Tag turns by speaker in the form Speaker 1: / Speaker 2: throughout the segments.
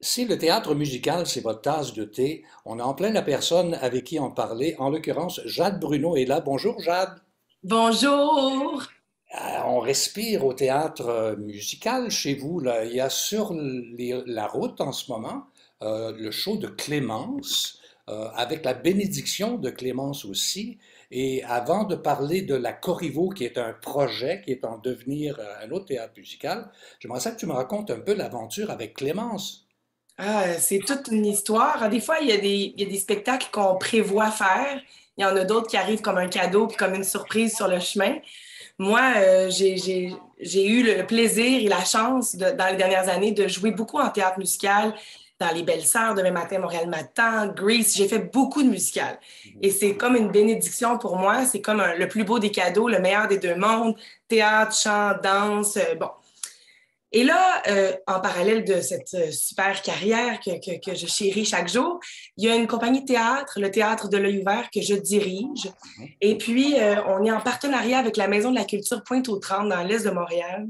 Speaker 1: Si le théâtre musical, c'est votre tasse de thé, on a en plein la personne avec qui en parler. En l'occurrence, Jade Bruno est là. Bonjour Jade.
Speaker 2: Bonjour!
Speaker 1: On respire au théâtre musical chez vous, là. Il y a sur la route en ce moment le show de Clémence, avec la bénédiction de Clémence aussi. Et avant de parler de la Corriveau, qui est un projet qui est en devenir un autre théâtre musical, j'aimerais ça que tu me racontes un peu l'aventure avec Clémence.
Speaker 2: Ah, c'est toute une histoire. Des fois, il y a des spectacles qu'on prévoit faire. Il y en a d'autres qui arrivent comme un cadeau puis comme une surprise sur le chemin. Moi, j'ai eu le plaisir et la chance dans les dernières années de jouer beaucoup en théâtre musical, dans Les Belles Sœurs, Demain matin, Montréal matin, Grease. J'ai fait beaucoup de musical. Et c'est comme une bénédiction pour moi. C'est comme le plus beau des cadeaux, le meilleur des deux mondes. Théâtre, chant, danse. Bon, et là, en parallèle de cette super carrière que je chéris chaque jour, il y a une compagnie de théâtre, le Théâtre de l'Œil ouvert, que je dirige. Et puis, on est en partenariat avec la Maison de la Culture Pointe-aux-Trembles dans l'Est de Montréal,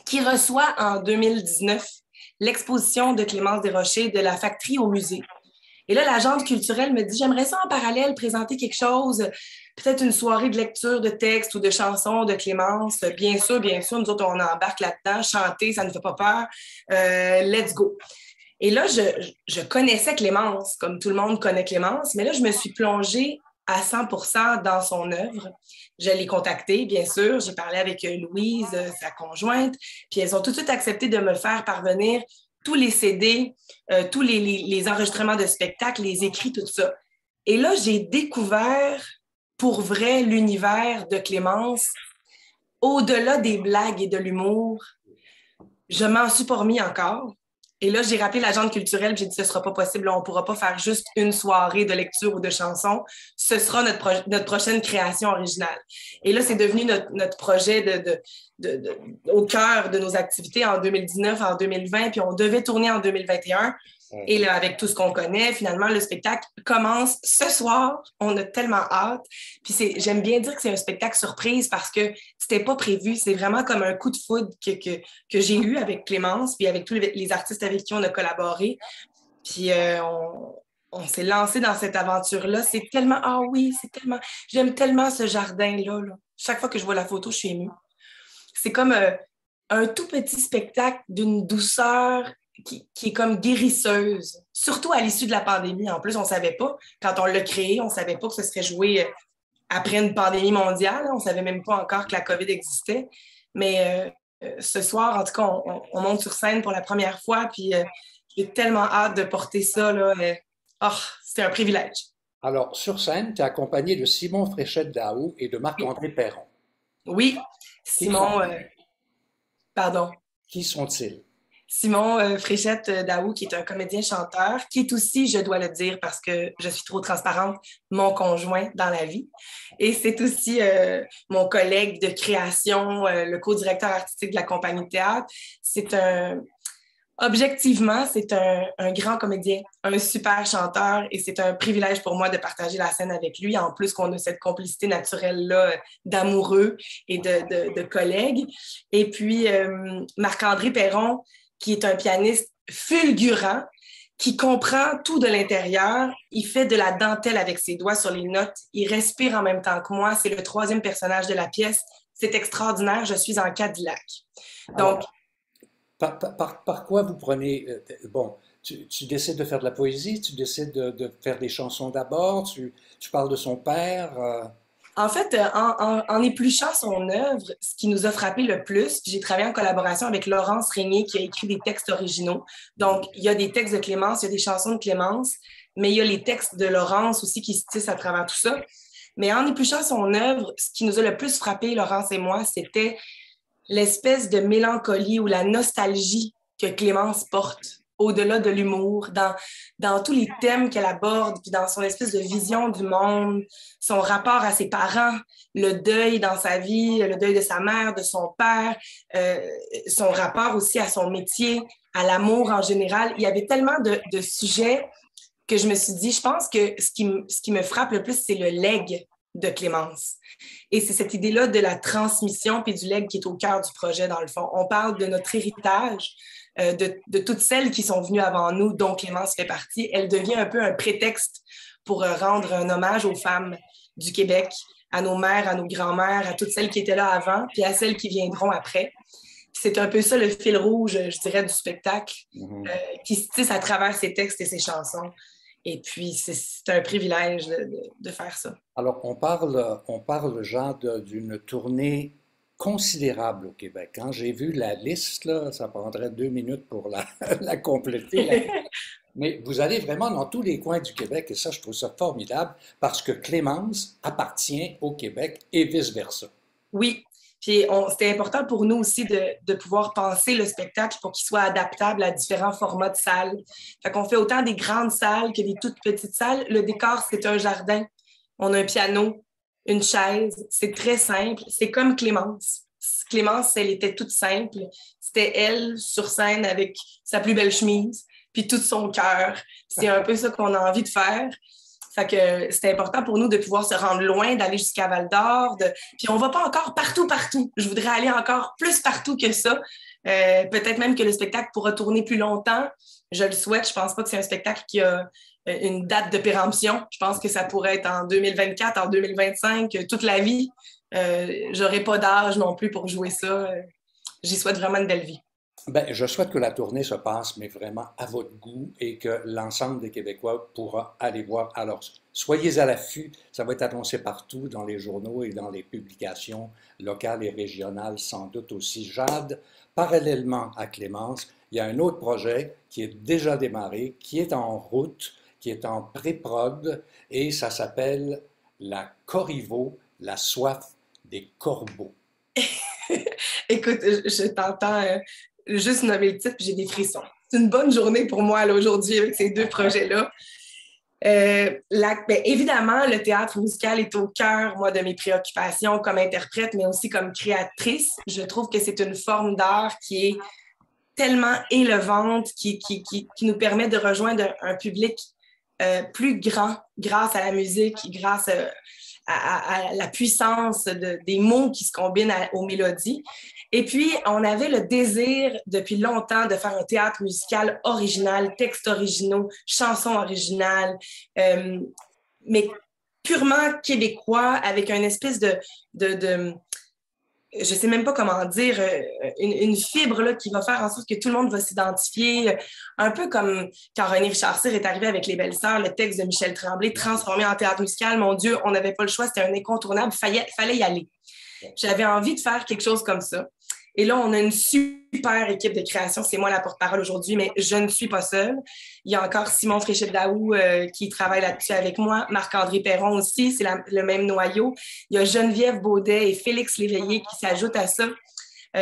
Speaker 2: qui reçoit en 2019 l'exposition de Clémence Desrochers de la factory au musée. Et là, l'agente culturelle me dit, j'aimerais ça en parallèle présenter quelque chose, peut-être une soirée de lecture de textes ou de chansons de Clémence. Bien sûr, nous autres, on embarque là-dedans, chanter, ça ne fait pas peur. Let's go. Et là, je connaissais Clémence, comme tout le monde connaît Clémence, mais là, je me suis plongée à 100% dans son œuvre. Je l'ai contactée, bien sûr. J'ai parlé avec Louise, sa conjointe, puis elles ont tout de suite accepté de me faire parvenir tous les CD, tous les enregistrements de spectacles, les écrits, tout ça. Et là, j'ai découvert pour vrai l'univers de Clémence, au-delà des blagues et de l'humour. Je m'en suis pas remis encore. Et là, j'ai rappelé l'agente culturelle, j'ai dit, ce ne sera pas possible, on ne pourra pas faire juste une soirée de lecture ou de chansons. Ce sera notre prochaine création originale. Et là, c'est devenu notre projet au cœur de nos activités en 2019, en 2020, puis on devait tourner en 2021. Et là, avec tout ce qu'on connaît, finalement, le spectacle commence ce soir. On a tellement hâte. Puis j'aime bien dire que c'est un spectacle surprise parce que c'était pas prévu. C'est vraiment comme un coup de foudre que j'ai eu avec Clémence, puis avec tous les artistes avec qui on a collaboré. Puis on s'est lancé dans cette aventure-là. C'est tellement, ah oui, c'est tellement, j'aime tellement ce jardin-là, là. Chaque fois que je vois la photo, je suis émue. C'est comme un tout petit spectacle d'une douceur qui est comme guérisseuse, surtout à l'issue de la pandémie. En plus, on ne savait pas, quand on l'a créé, on ne savait pas que ce serait joué après une pandémie mondiale. On ne savait même pas encore que la COVID existait. Mais ce soir, en tout cas, on monte sur scène pour la première fois, puis j'ai tellement hâte de porter ça, là. Oh, c'est un privilège.
Speaker 1: Alors, sur scène, tu es accompagné de Simon Fréchette-Daou et de Marc-André Perron.
Speaker 2: Oui,
Speaker 1: Qui sont,
Speaker 2: Simon, pardon.
Speaker 1: qui sont-ils?
Speaker 2: Simon Fréchette Daou, qui est un comédien-chanteur, qui est aussi, je dois le dire parce que je suis trop transparente, mon conjoint dans la vie. Et c'est aussi mon collègue de création, le co-directeur artistique de la compagnie de théâtre. Objectivement, c'est un grand comédien, un super chanteur et c'est un privilège pour moi de partager la scène avec lui. En plus qu'on a cette complicité naturelle-là d'amoureux et de collègues. Et puis, Marc-André Perron, qui est un pianiste fulgurant, qui comprend tout de l'intérieur. Il fait de la dentelle avec ses doigts sur les notes. Il respire en même temps que moi. C'est le troisième personnage de la pièce. C'est extraordinaire. Je suis en Cadillac.
Speaker 1: Alors,
Speaker 2: Donc,
Speaker 1: par quoi vous prenez... bon, tu décides de faire de la poésie, tu décides de faire des chansons d'abord, tu parles de son père.
Speaker 2: en fait, en épluchant son œuvre, ce qui nous a frappé le plus, j'ai travaillé en collaboration avec Laurence Régnier qui a écrit des textes originaux. Donc, il y a des textes de Clémence, il y a des chansons de Clémence, mais il y a les textes de Laurence aussi qui se tissent à travers tout ça. Mais en épluchant son œuvre, ce qui nous a le plus frappé, Laurence et moi, c'était l'espèce de mélancolie ou la nostalgie que Clémence porte au-delà de l'humour, dans tous les thèmes qu'elle aborde, puis dans son espèce de vision du monde, son rapport à ses parents, le deuil dans sa vie, le deuil de sa mère, de son père, son rapport aussi à son métier, à l'amour en général. Il y avait tellement de sujets que je me suis dit, je pense que ce qui me frappe le plus, c'est le legs de Clémence. Et c'est cette idée-là de la transmission puis du legs qui est au cœur du projet, dans le fond. On parle de notre héritage, de toutes celles qui sont venues avant nous, dont Clémence fait partie. Elle devient un peu un prétexte pour rendre un hommage aux femmes du Québec, à nos mères, à nos grands-mères, à toutes celles qui étaient là avant, puis à celles qui viendront après. C'est un peu ça le fil rouge, je dirais, du spectacle, qui se tisse à travers ses textes et ses chansons. Et puis, c'est un privilège de faire ça.
Speaker 1: Alors, on parle, Jean, d'une tournée considérable au Québec. Quand j'ai vu la liste, là, ça prendrait 2 minutes pour la compléter. Mais vous allez vraiment dans tous les coins du Québec et ça, je trouve ça formidable parce que Clémence appartient au Québec et vice-versa.
Speaker 2: Oui, puis c'était important pour nous aussi de pouvoir penser le spectacle pour qu'il soit adaptable à différents formats de salles. Fait qu'on fait autant des grandes salles que des toutes petites salles. Le décor, c'est un jardin. On a un piano, une chaise. C'est très simple. C'est comme Clémence. Clémence, elle était toute simple. C'était elle sur scène avec sa plus belle chemise, puis tout son cœur. C'est un peu ça qu'on a envie de faire. Fait que c'était important pour nous de pouvoir se rendre loin, d'aller jusqu'à Val-d'Or. Puis on va pas encore partout, partout. Je voudrais aller encore plus partout que ça. Peut-être même que le spectacle pourra tourner plus longtemps. Je le souhaite. Je pense pas que c'est un spectacle qui a une date de péremption. Je pense que ça pourrait être en 2024, en 2025, toute la vie. J'aurai pas d'âge non plus pour jouer ça. J'y souhaite vraiment une belle vie.
Speaker 1: Ben, je souhaite que la tournée se passe, mais vraiment à votre goût et que l'ensemble des Québécois pourra aller voir. Alors, soyez à l'affût, ça va être annoncé partout dans les journaux et dans les publications locales et régionales, sans doute aussi. Jade, parallèlement à Clémence, il y a un autre projet qui est déjà démarré, qui est en route, qui est en pré-prod, et ça s'appelle La Corriveau, la soif des corbeaux.
Speaker 2: Écoute, je t'entends juste nommer le titre, puis j'ai des frissons. C'est une bonne journée pour moi là, aujourd'hui avec ces deux projets-là. Ben, évidemment, le théâtre musical est au cœur, moi, de mes préoccupations comme interprète, mais aussi comme créatrice. Je trouve que c'est une forme d'art qui est tellement élevante, qui nous permet de rejoindre un public plus grand grâce à la musique, grâce à la puissance des mots qui se combinent aux mélodies. Et puis, on avait le désir depuis longtemps de faire un théâtre musical original, textes originaux, chansons originales, mais purement québécois, avec une espèce je ne sais même pas comment dire, une fibre là, qui va faire en sorte que tout le monde va s'identifier, un peu comme quand René Richard Cyr est arrivé avec Les Belles-Sœurs, le texte de Michel Tremblay, transformé en théâtre musical. Mon Dieu, on n'avait pas le choix, c'était un incontournable, fallait y aller. J'avais envie de faire quelque chose comme ça. Et là, on a une super équipe de création. C'est moi la porte-parole aujourd'hui, mais je ne suis pas seule. Il y a encore Simon Fréchette-Daou qui travaille là-dessus avec moi. Marc-André Perron aussi, c'est le même noyau. Il y a Geneviève Baudet et Félix Léveillé qui s'ajoutent à ça,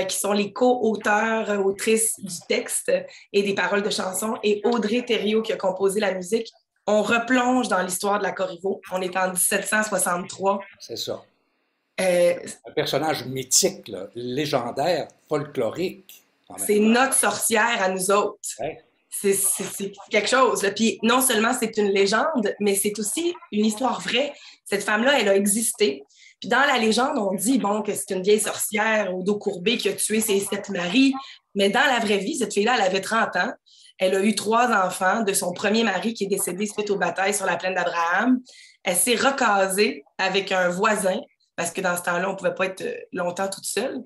Speaker 2: qui sont les co-auteurs, autrices du texte et des paroles de chansons. Et Audrey Thériault qui a composé la musique. On replonge dans l'histoire de la Corriveau. On est en 1763.
Speaker 1: C'est ça. Un personnage mythique, là, légendaire, folklorique.
Speaker 2: C'est notre sorcière à nous autres.
Speaker 1: Ouais.
Speaker 2: C'est quelque chose. Là. Puis non seulement c'est une légende, mais c'est aussi une histoire vraie. Cette femme-là, elle a existé. Puis dans la légende, on dit bon, que c'est une vieille sorcière au dos courbé qui a tué ses 7 maris. Mais dans la vraie vie, cette fille-là, elle avait 30 ans. Elle a eu 3 enfants de son premier mari qui est décédé suite aux batailles sur la plaine d'Abraham. Elle s'est recasée avec un voisin parce que dans ce temps-là, on ne pouvait pas être longtemps toute seule.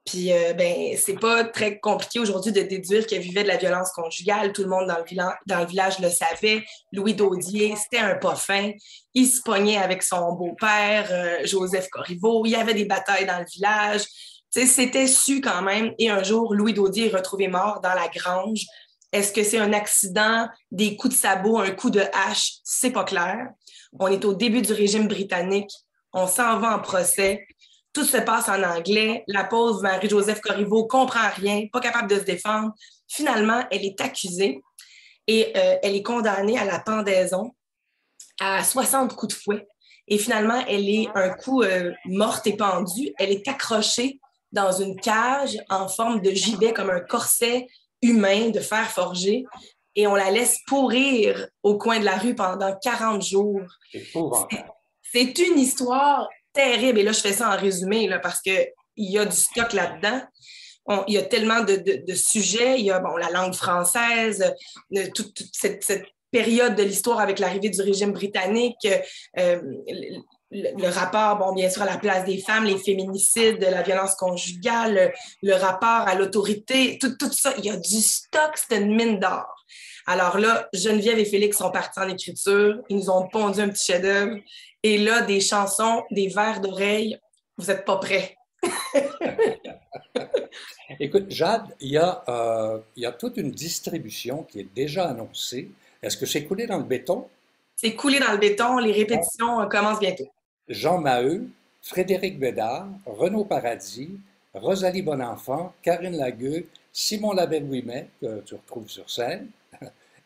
Speaker 2: Puis, ben, c'est pas très compliqué aujourd'hui de déduire qu'elle vivait de la violence conjugale. Tout le monde dans le village le savait. Louis Daudier, c'était un pas fin. Il se pognait avec son beau-père, Joseph Corriveau. Il y avait des batailles dans le village. T'sais, c'était su quand même. Et un jour, Louis Daudier est retrouvé mort dans la grange. Est-ce que c'est un accident, des coups de sabot, un coup de hache? C'est pas clair. On est au début du régime britannique. On s'en va en procès. Tout se passe en anglais. La pauvre Marie-Joseph Corriveau comprend rien, pas capable de se défendre. Finalement, elle est accusée et elle est condamnée à la pendaison à 60 coups de fouet. Et finalement, elle est un coup morte et pendue. Elle est accrochée dans une cage en forme de gibet, comme un corset humain de fer forgé. Et on la laisse pourrir au coin de la rue pendant 40 jours. C'est une histoire terrible. Et là, je fais ça en résumé là, parce qu'il y a du stock là-dedans. il y a tellement de sujets. Il y a bon, la langue française, toute cette période de l'histoire avec l'arrivée du régime britannique, le rapport, bon, bien sûr, à la place des femmes, les féminicides, la violence conjugale, le rapport à l'autorité, tout ça. Il y a du stock, c'est une mine d'or. Alors là, Geneviève et Félix sont partis en écriture. Ils nous ont pondu un petit chef-d'œuvre. Et là, des chansons, des vers d'oreille, vous n'êtes pas prêts.
Speaker 1: Écoute, Jade, il y a toute une distribution qui est déjà annoncée. Est-ce que c'est coulé dans le béton?
Speaker 2: C'est coulé dans le béton. Les répétitions commencent bientôt.
Speaker 1: Jean Maheu, Frédéric Bédard, Renaud Paradis, Rosalie Bonenfant, Karine Lagueux, Simon Labelle-Ouimet, que tu retrouves sur scène,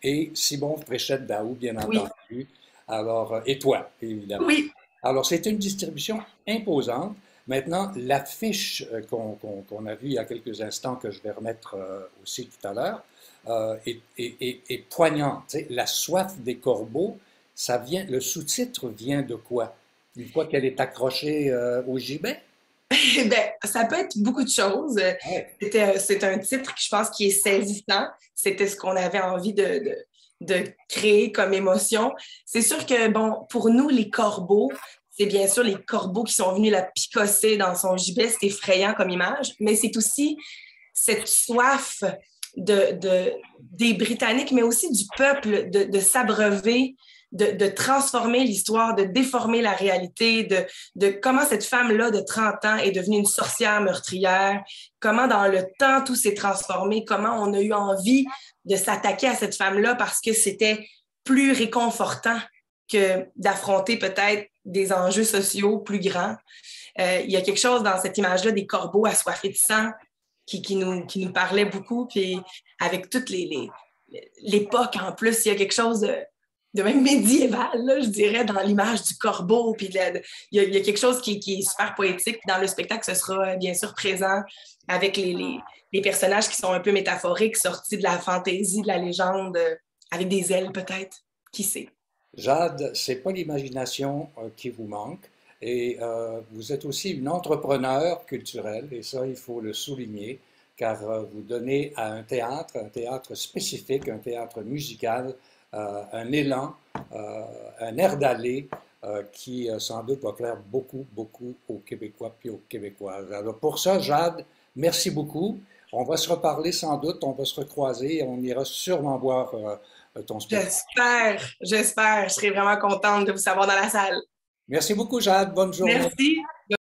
Speaker 1: et Simon Fréchette-Daou, bien
Speaker 2: Oui,
Speaker 1: entendu. Alors, et toi, évidemment.
Speaker 2: oui.
Speaker 1: Alors, c'est une distribution imposante. Maintenant, l'affiche qu'on a vue il y a quelques instants, que je vais remettre aussi tout à l'heure, est poignante. Tu sais, la soif des corbeaux, ça vient, le sous-titre vient de quoi? Une fois qu'elle est accrochée au gibet?
Speaker 2: Ben, ça peut être beaucoup de choses.
Speaker 1: Ouais.
Speaker 2: C'est un titre qui, je pense, qui est saisissant. C'était ce qu'on avait envie de créer comme émotion. C'est sûr que, bon, pour nous, les corbeaux, c'est bien sûr les corbeaux qui sont venus la picosser dans son gibet. C'est effrayant comme image, mais c'est aussi cette soif des Britanniques, mais aussi du peuple de s'abreuver, de transformer l'histoire, de déformer la réalité, de comment cette femme-là de 30 ans est devenue une sorcière meurtrière, comment dans le temps tout s'est transformé, comment on a eu envie de s'attaquer à cette femme-là parce que c'était plus réconfortant que d'affronter peut-être des enjeux sociaux plus grands. Il y a quelque chose dans cette image-là des corbeaux assoiffés de sang qui nous parlait beaucoup. Puis avec toute l'époque en plus, il y a quelque chose de même médiéval, là, je dirais, dans l'image du corbeau. Puis il y a quelque chose qui est super poétique. Puis dans le spectacle, ce sera bien sûr présent avec les personnages qui sont un peu métaphoriques, sortis de la fantaisie, de la légende, avec des ailes peut-être. Qui sait?
Speaker 1: Jade, c'est pas l'imagination qui vous manque. Et vous êtes aussi une entrepreneure culturelle, et ça, il faut le souligner, car vous donnez à un théâtre spécifique, un théâtre musical, un élan, un air d'aller qui sans doute va plaire beaucoup, beaucoup aux Québécois puis aux Québécoises. Alors pour ça, Jade, merci beaucoup. On va se reparler sans doute, on va se recroiser, on ira sûrement voir ton spectacle.
Speaker 2: J'espère. Je serai vraiment contente de vous savoir dans la salle.
Speaker 1: Merci beaucoup, Jade. Bonne journée.
Speaker 2: Merci.